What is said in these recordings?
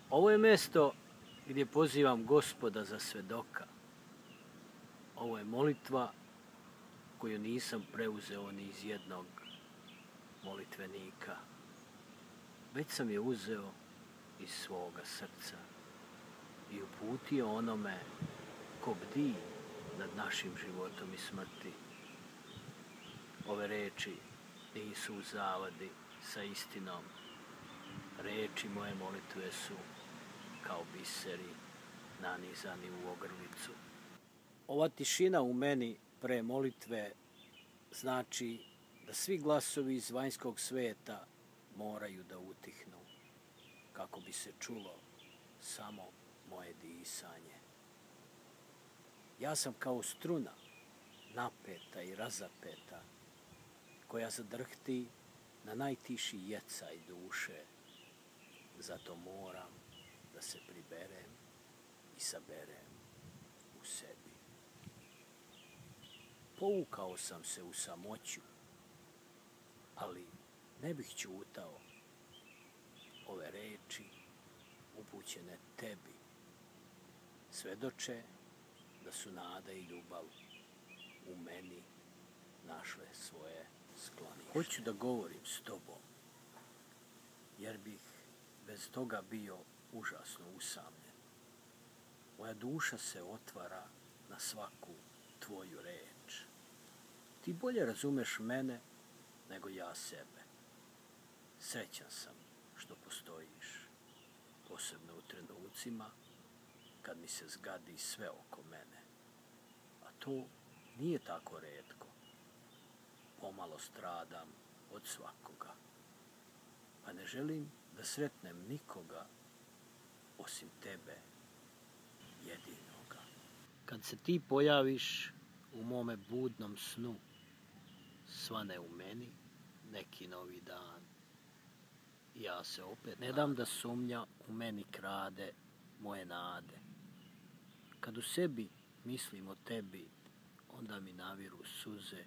Ovo je mjesto gdje pozivam Gospoda za svedoka. Ovo je molitva koju nisam preuzeo ni iz jednog molitvenika, već sam je uzeo iz svoga srca i uputio onome ko bdi nad našim životom i smrti. Ove reči nisu u zavadi sa istinom. Reči moje molitve su kao biseri nanizani u ogrlicu. Ova tišina u meni pre molitve znači da svi glasovi iz vanjskog sveta moraju da utihnu, kako bi se čulo samo moje disanje. Ja sam kao struna, napeta i razapeta, koja zadrhti na najtiši jecaj duše. Zato moram da se priberem i saberem u sebi. Povukao sam se u samoću, ali ne bih ćutao. Ove reči upućene tebi svedoče da su nada i ljubav u meni našle svoje sklonište. Hoću da govorim s tobom, jer bih bez toga bio užasno usamljen. Moja duša se otvara na svaku tvoju reč. Ti bolje razumeš mene nego ja sebe. Srećan sam što postojiš, posebno u trenucima kad mi se zgadi sve oko mene. A to nije tako retko. Pomalo stradam od svakoga. Pa ne želim da sretnem nikoga osim tebe jedinoga. Kad se ti pojaviš u mome budnom snu, svane u meni neki novi dan. Ja se opet ne dam da sumnja u meni krade moje nade. Kad u sebi mislim o tebi, onda mi naviru suze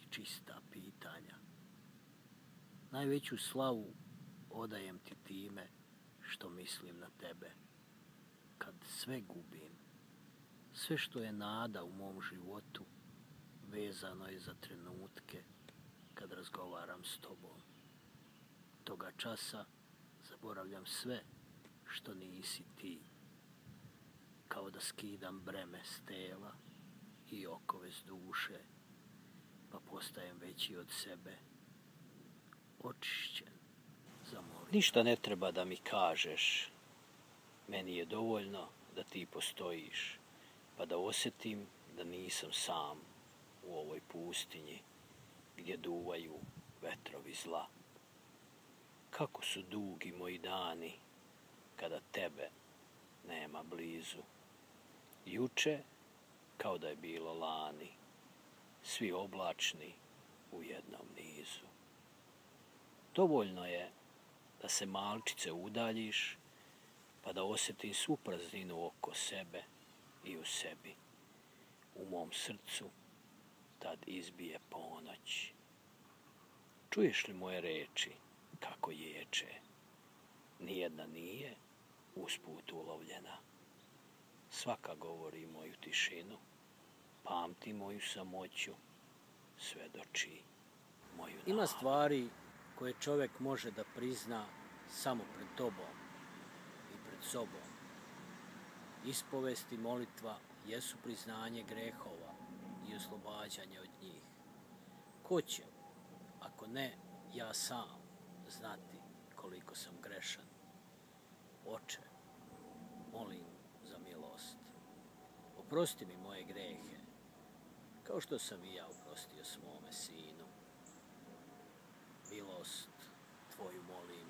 i čista pitanja. Najveću slavu odajem ti time što mislim na tebe. Kad sve gubim, sve što je nada u mom životu, vezano je za trenutke kad razgovaram s tobom. Toga časa zaboravljam sve što nisi ti, kao da skidam breme s tela i okove s duše, pa postajem veći od sebe, očišćen za molitvu. Ništa ne treba da mi kažeš, meni je dovoljno da ti postojiš, pa da osjetim da nisam sam u ovoj pustinji gdje duvaju vetrovi zla. Kako su dugi moji dani kada tebe nema blizu. Juče kao da je bilo lani, svi oblačni u jednom nizu. Dovoljno je da se malčice udaljiš, pa da osjetim svu prazninu oko sebe i u sebi. U mom srcu tad izbije ponoć. Čuješ li moje reči kako ječe? Nijedna nije usput ulovljena. Svaka govori moju tišinu, pamti moju samoću, svedoči moju nadu. Ima stvari koje čovjek može da prizna samo pred tobom i pred sobom. Ispovest i molitva jesu priznanje grehova i oslobađanje od njih. Ko će, ako ne ja sam, znati koliko sam grešan? Oče, molim za milost. Oprosti mi moje grehe, kao što sam i ja oprostio svome sinu. Milost tvoju molim,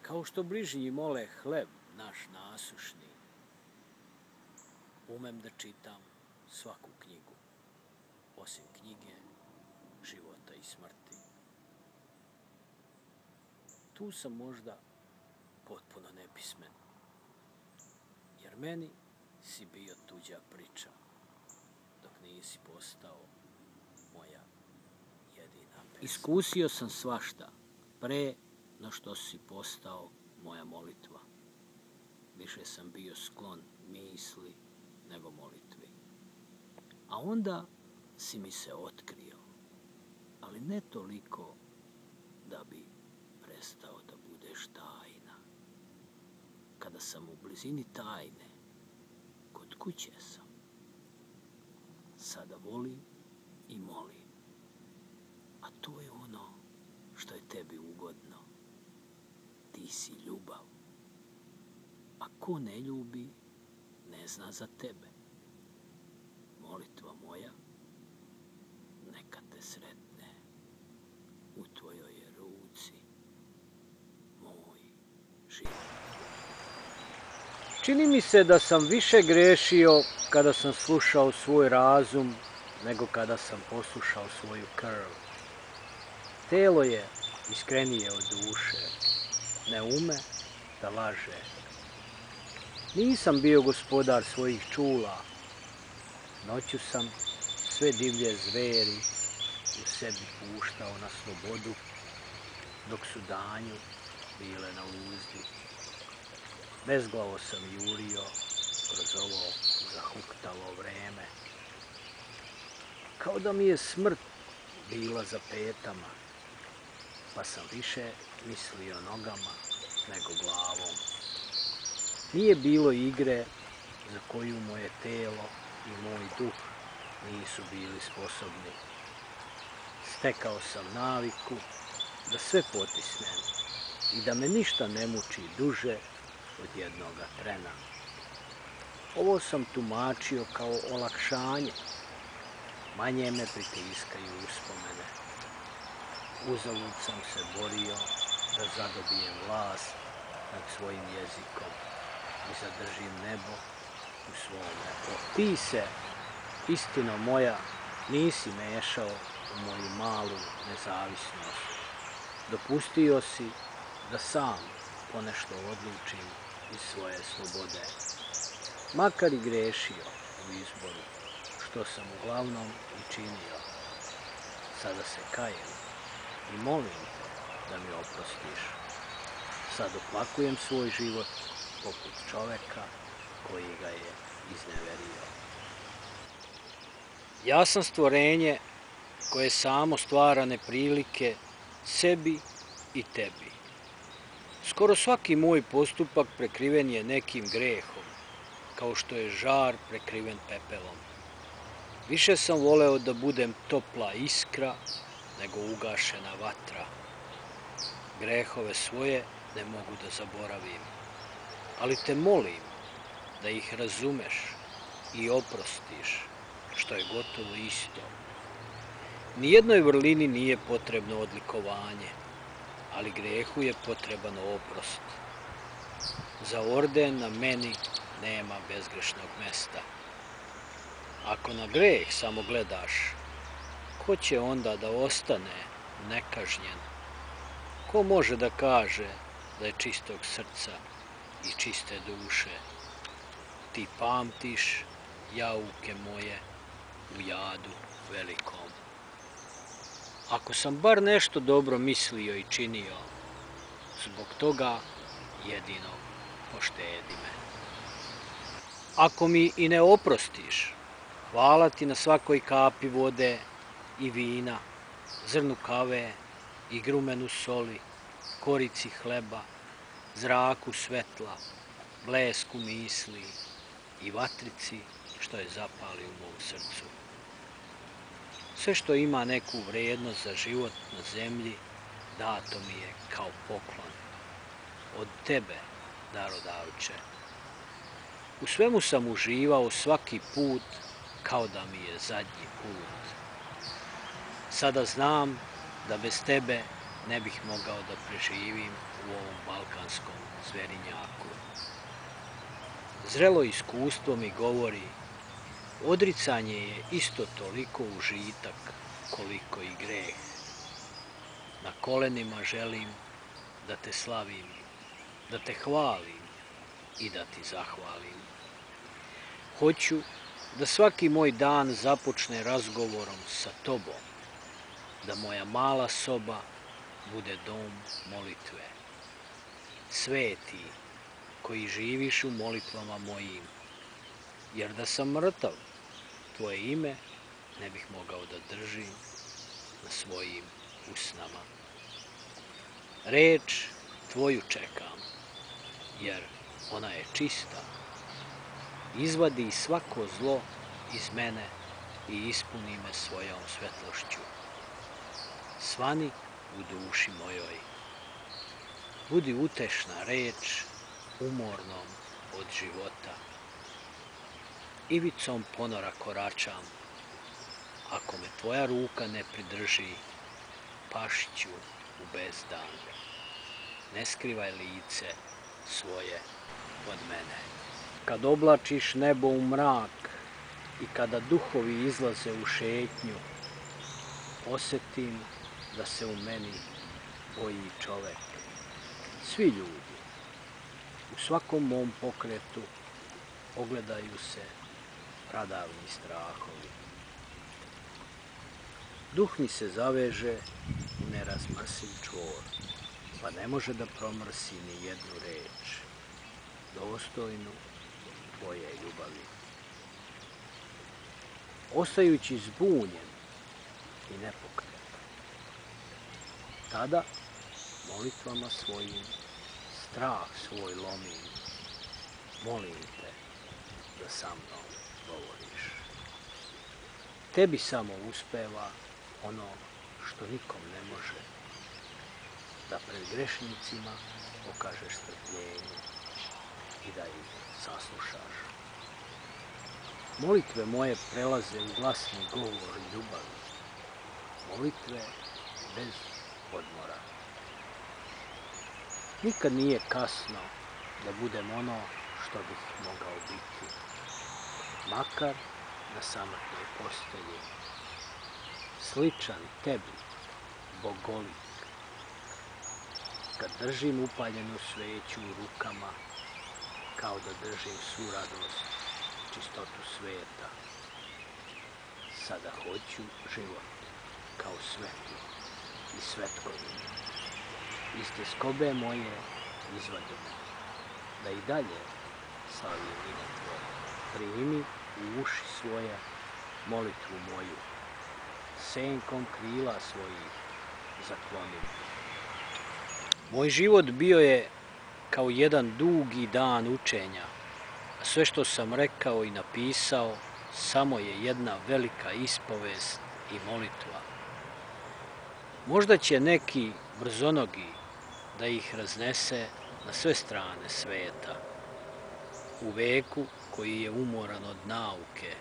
kao što bližnji mole hleb naš nasušni. Umem da čitam svaku knjigu, osim knjige života i smrti. Tu sam možda potpuno nepismen, jer meni si bio tuđa priča, dok nisi postao moja jedina pesma. Iskusio sam svašta pre no što si postao moja molitva. Više sam bio sklon misli nego molitvi. A onda si mi se otkrio, ali ne toliko da bi prestao da budeš tajna. Kada sam u blizini tajne, kod kuće sam. Sada volim i molim. A to je ono što je tebi ugodno. Ti si ljubav. A ko ne ljubi, ne zna za tebe. Molitva moja, neka te sretne. U tvojoj je ruci moj život. Čini mi se da sam više grešio kada sam slušao svoj razum nego kada sam poslušao svoju krv. Telo je iskrenije od duše, ne ume da laže. Nisam bio gospodar svojih čula, noću sam sve divlje zveri u sebi puštao na slobodu, dok su danju bile na uzdi. Bezglavo sam jurio kroz ovo zahuktalo vreme, kao da mi je smrt bila za petama, pa sam više mislio nogama nego glavom. Nije bilo igre za koju moje telo i moj duh nisu bili sposobni. Stekao sam naviku da sve potisnem i da me ništa ne muči duže od jednoga trena. Ovo sam tumačio kao olakšanje. Manje me pritiskaju uspomene. Uzalud sam se borio da zadobijem vlast nad svojim jezikom i zadržim nebo u svome. Ti se, istino moja, nisi mešao u moju malu nezavisnost. Dopustio si da sam ponešto odlučim iz svoje slobode. Makar i grešio u izboru, što sam uglavnom i činio. Sada se kajem i molim te da mi oprostiš. Sad oplakujem svoj život poput čoveka koji ga je izneverio. Ja sam stvorenje koje samo stvara neprilike sebi i tebi. Skoro svaki moj postupak prekriven je nekim grehom, kao što je žar prekriven pepelom. Više sam voleo da budem topla iskra nego ugašena vatra. Grehove svoje ne mogu da zaboravim, ali te molim da ih razumeš i oprostiš, što je gotovo isto. Nijednoj vrlini nije potrebno odlikovanje, ali grehu je potreban oprost. Za orden na meni nema bezgrešnog mesta. Ako na greh samo gledaš, ko će onda da ostane nekažnjen? Ko može da kaže da je čistog srca i čiste duše? Ti pamtiš jauke moje u jadu velikom. Ako sam bar nešto dobro mislio i činio, zbog toga jedino poštedi me. Ako mi i ne oprostiš, hvala ti na svakoj kapi vode i vina, zrnu kave i grumenu soli, korici hleba, zraku svetla, blesku misli i vatrici što je zapali u mom srcu. Sve što ima neku vrednost za život na zemlji, dato mi je kao poklon od tebe, darodavče. U svemu sam uživao svaki put kao da mi je zadnji put. Sada znam da bez tebe ne bih mogao da preživim u ovom balkanskom zverinjaku. Zrelo iskustvo mi govori, odricanje je isto toliko užitak koliko i greh. Na kolenima želim da te slavim, da te hvalim i da ti zahvalim. Hoću da svaki moj dan započne razgovorom sa tobom, da moja mala soba bude dom molitve. sveti, koji živiš u molitvama mojim, jer da sam mrtav, tvoje ime ne bih mogao da držim na svojim usnama. Reč tvoju čekam, jer ona je čista. Izvadi svako zlo iz mene i ispuni me svojom svetlošću. Svani u duši mojoj. Budi utešna reč umornom od života. Ivicom ponora koračam. Ako me tvoja ruka ne pridrži, pašću u bezdan. Ne skrivaj lice svoje od mene. Kad oblačiš nebo u mrak i kada duhovi izlaze u šetnju, osjetim da se u meni boji čovek. Svi ljudi, u svakom mom pokretu, ogledaju se pradavni strahovi. Duh mi se zaveže u nerazmrsiv čvor, pa ne može da promrsi ni jednu reč, dostojnu tvoje ljubavi. Ostajući zbunjen i nepokretan, tada molitvama svojim strah svoj lomim, molim te da sa mnom govoriš. Tebi samo uspeva ono što nikom ne može, da pred grešnicima pokažeš strpljenje i da ih saslušaš. Molitve moje prelaze u glasni govor ljubavi, molitve bez odmora. Nikad nije kasno da budem ono što bih mogao biti, makar na samrtnoj postelji, sličan tebi, bogolik. Kad držim upaljenu sveću u rukama, kao da držim svu radost, čistotu sveta. Sada hoću život kao svetlo i svetkovinu. Iz tjeskobe moje izvadi me, da i dalje slavim ime tvoje. Primi u uši svoje molitvu moju, senkom krila svojih zaklonim. Moj život bio je kao jedan dugi dan učenja, a sve što sam rekao i napisao samo je jedna velika ispovest i molitva. Možda će neki brzonogi da ih raznese na sve strane sveta. U veku koji je umoran od nauke,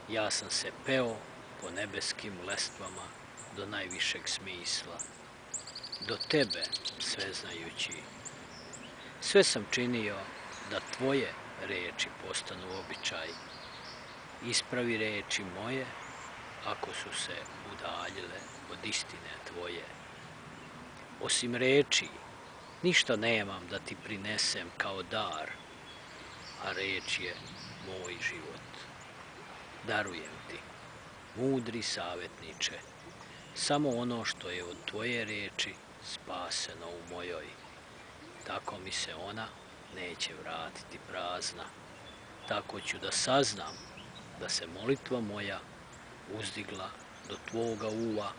ja sam se peo po nebeskim lestvama do najvišeg smisla, do tebe sveznajući. Sve sam činio da tvoje reči postanu običaj. Ispravi reči moje ako su se udaljile od istine tvoje. Osim reči, ništa nemam da ti prinesem kao dar, a reč je moj život. Darujem ti, mudri savjetniče, samo ono što je od tvoje reči spaseno u mojoj. Tako mi se ona neće vratiti prazna. Tako ću da saznam da se molitva moja uzdigla do tvoga uva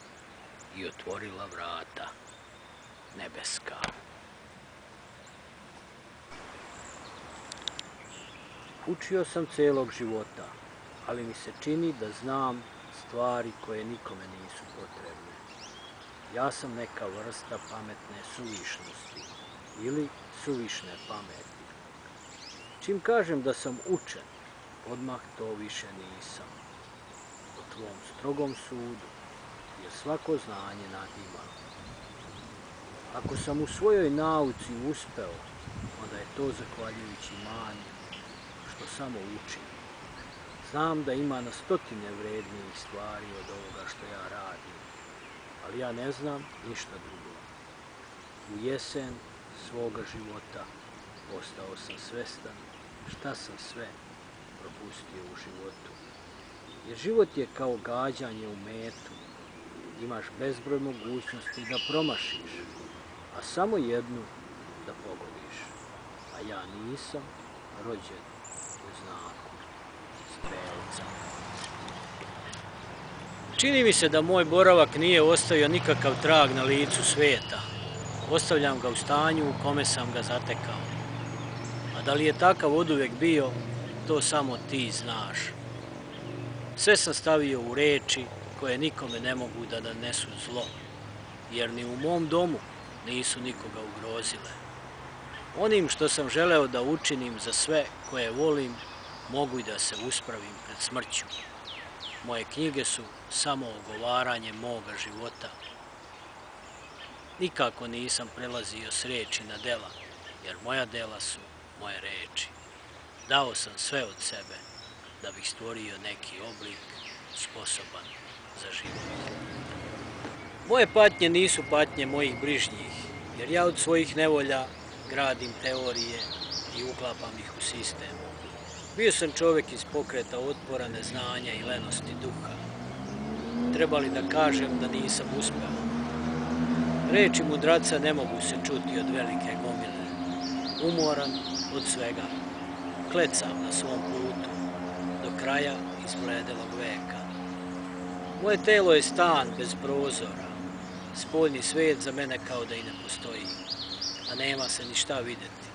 i otvorila vrata nebeska. Učio sam celog života, ali mi se čini da znam stvari koje nikome nisu potrebne. Ja sam neka vrsta pametne suvišnosti ili suvišne pameti. Čim kažem da sam učen, odmah to više nisam. Po tvom strogom sudu, jer svako znanje nadima. Ako sam u svojoj nauci uspeo, onda je to zahvaljujući mani što samo učim. Znam da ima na stotine vrednijih stvari od ovoga što ja radim, ali ja ne znam ništa drugo. U jesen svoga života postao sam svestan šta sam sve propustio u životu. Jer život je kao gađanje u metu. Imaš bezbroj mogućnosti da promašiš, a samo jednu da pogodiš. a ja nisam rođen u znaku strelca. Čini mi se da moj boravak nije ostavio nikakav trag na licu svijeta. Ostavljam ga u stanju u kome sam ga zatekao. A da li je takav oduvijek bio, to samo ti znaš. Sve sam stavio u riječi koje nikome ne mogu da nanesu zlo, jer ni u mom domu nisu nikoga ugrozile. Onim što sam želeo da učinim za sve koje volim, mogu i da se uspravim pred smrću. Moje knjige su samo ogovaranje moga života. Nikako nisam prelazio s riječi na dela, jer moja dela su moje riječi. Dao sam sve od sebe da bih stvorio neki oblik sposoban za život. Moje patnje nisu patnje mojih bližnjih, jer ja od svojih nevolja gradim teorije i uklapam ih u sistem. Bio sam čovjek iz pokreta otpora, neznanja i lenosti duha. Treba li da kažem da nisam uspeo? Reči mudraca ne mogu se čuti od velike gomile. Umoran od svega, klecam na svom putu, do kraja izbledelog veka. Moje telo je stan bez prozora, spoljni svijet za mene kao da i ne postoji, a nema se ni šta vidjeti.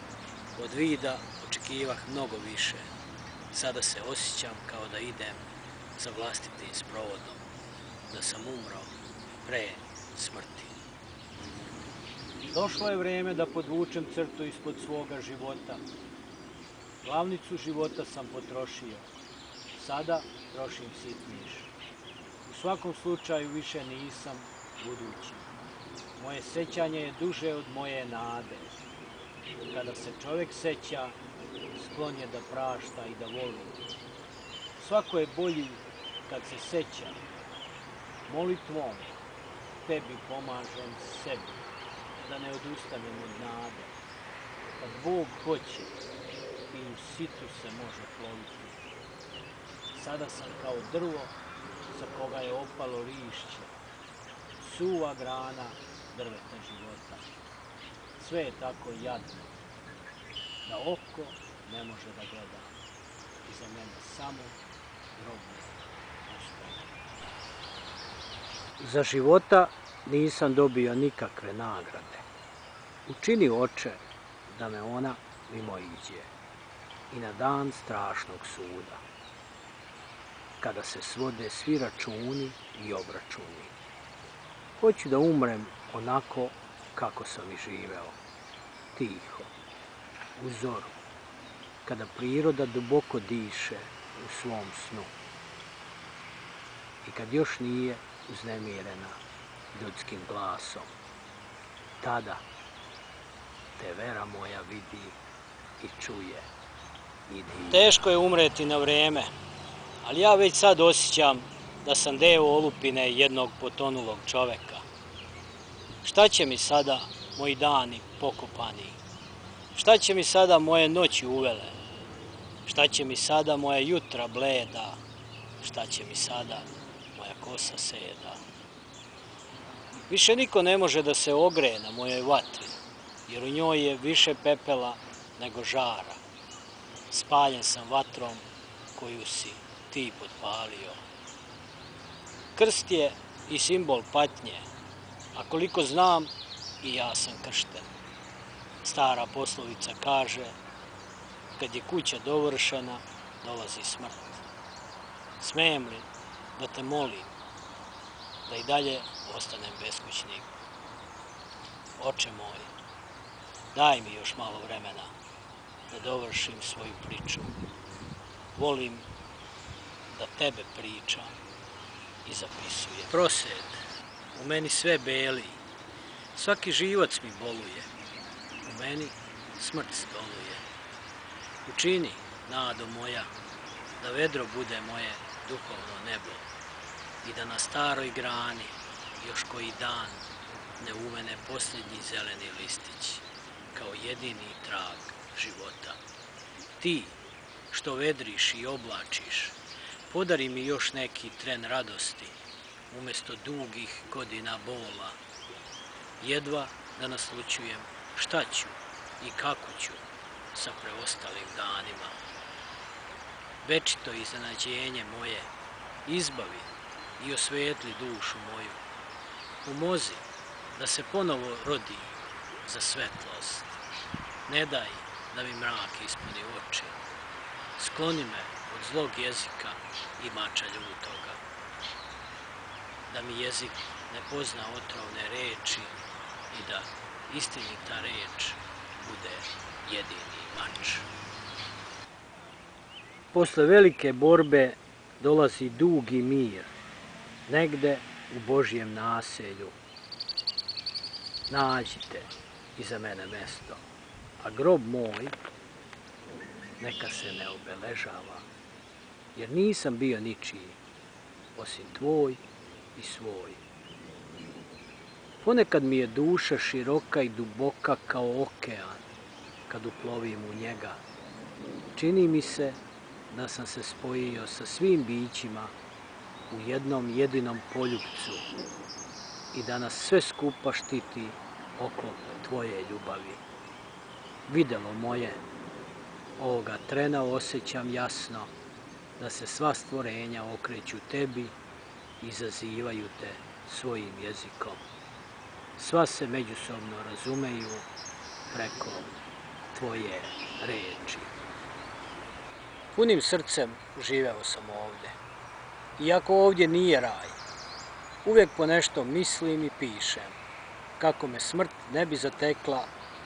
Od vida očekivah mnogo više. Sada se osjećam kao da idem za vlastitim sprovodom, da sam umro pre smrti. Došlo je vrijeme da podvučem crtu ispod svoga života. Glavnicu života sam potrošio. Sada trošim sitniš. U svakom slučaju više nisam budući. Moje sećanje je duže od moje nade. Kada se čovjek seća, sklon je da prašta i da voli. Svako je bolji kad se seća. Molitvom tebi pomažem sebi, da ne odustanem od nade. Kad Bog hoće, i u situ se može ploviti. Sada sam kao drvo sa koga je opalo lišće, suva grana drveta života. Sve je tako jadno, da oko ne može da gleda. Iza mene samo groblje ostaje. Za života nisam dobio nikakve nagrade. Učini, Oče, da me ona mimoiđe i na dan strašnog suda, kada se svode svi računi i obračuni. Hoću da umrem onako kako sam i živeo, tiho, u zoru, kada priroda duboko diše u svom snu i kad još nije uznemirena ljudskim glasom. Tada te vera moja vidi i čuje i divi. Teško je umreti na vrijeme, ali ja već sad osjećam da sam deo olupine jednog potonulog čoveka. Šta će mi sada moji dani pokopani? Šta će mi sada moje noći uvele? Šta će mi sada moja jutra bleda? Šta će mi sada moja kosa seda? Više niko ne može da se ogreje na mojoj vatri, jer u njoj je više pepela nego žara. Spaljen sam vatrom koju si ti potpalio. Krst je i simbol patnje, a koliko znam, i ja sam kršten. Stara poslovica kaže, kad je kuća dovršena, dolazi smrt. Smijem li da te molim da i dalje ostanem beskućnik? Oče moj, daj mi još malo vremena da dovršim svoju priču. Volim da tebe pričam i zapisujem. Prosed, u meni sve beli, svaki živac mi boluje, u meni smrt stoluje. Učini, nado moja, da vedro bude moje duhovno nebo i da na staroj grani još koji dan ne umene posljednji zeleni listić kao jedini trag života. Ti, što vedriš i oblačiš, podari mi još neki tren radosti umjesto dugih godina bola. Jedva da naslućujem šta ću i kako ću sa preostalim danima. Večito iznenađenje moje, izbavi i osvetli dušu moju. Pomozi da se ponovo rodi za svetlost. Ne daj da mi mrak ispuni oči. Skloni me od zlog jezika i mača ljutoga. Da mi jezik ne pozna otrovne reči i da istinita reč bude jedini mač. Posle velike borbe dolazi dugi mir, negde u Božjem naselju. Nađite iza mene mesto, a grob moj neka se ne obeležava, jer nisam bio ničiji, osim tvoj i svoj. Ponekad mi je duša široka i duboka kao okean, kad uplovim u njega. Čini mi se da sam se spojio sa svim bićima u jednom jedinom poljupcu i da nas sve skupa štiti oklop tvoje ljubavi. Videlo moje, ovoga trena osjećam jasno da se sva stvorenja okreću tebi i zazivaju te svojim jezikom. Sva se međusobno razumeju preko tvoje reči. Punim srcem živeo sam ovdje. Iako ovdje nije raj, uvijek po nešto mislim i pišem, kako me smrt ne bi zatekla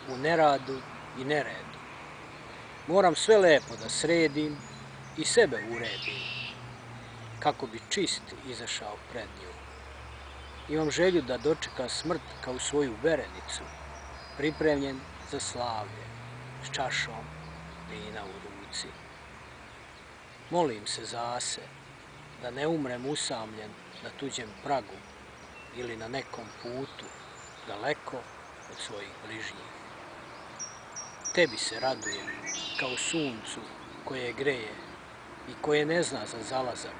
u neradu i neredu. Moram sve lepo da sredim i sebe uredim, kako bi čist izašao pred nju. Imam želju da dočekam smrt kao svoju verenicu, pripremljen za slavlje, s čašom vina u ruci. Molim se zase, da ne umrem usamljen na tuđem pragu ili na nekom putu, daleko od svojih bližnjih. Tebi se radujem kao suncu koje greje i koje ne zna za zalazak.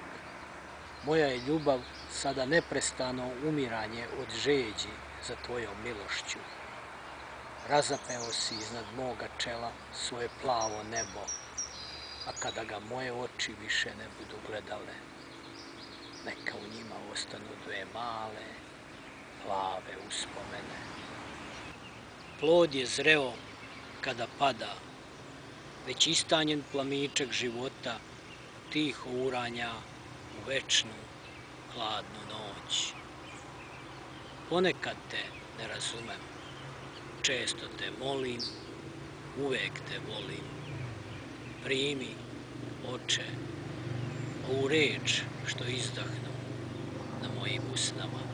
Moja je ljubav sada neprestano umiranje od žeđi za tvojom milošću. Razapeo si iznad moga čela svoje plavo nebo, a kada ga moje oči više ne budu gledale, neka u njima ostanu dve male, plave uspomene. Plod je zreo kada pada, već istanjen plamičak života tiho uranja u večnu, hladnu noć. Ponekad te ne razumem, često te molim, uvek te volim. Primi, Oče, ovu reč što izdahnu na mojim usnama.